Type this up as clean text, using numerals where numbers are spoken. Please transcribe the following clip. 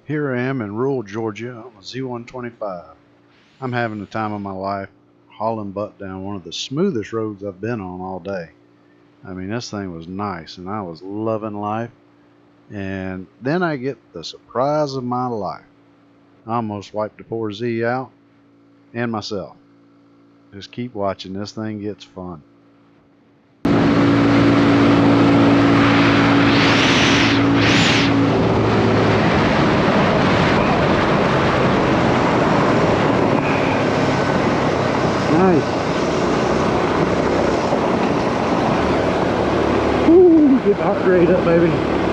Here I am in rural Georgia on a Z125. I'm having the time of my life hauling butt down one of the smoothest roads I've been on all day. I mean, this thing was nice and I was loving life. And then I get the surprise of my life. I almost wiped the poor Z out and myself. Just keep watching. This thing gets fun. Nice. Woo, get the heart rate up, baby.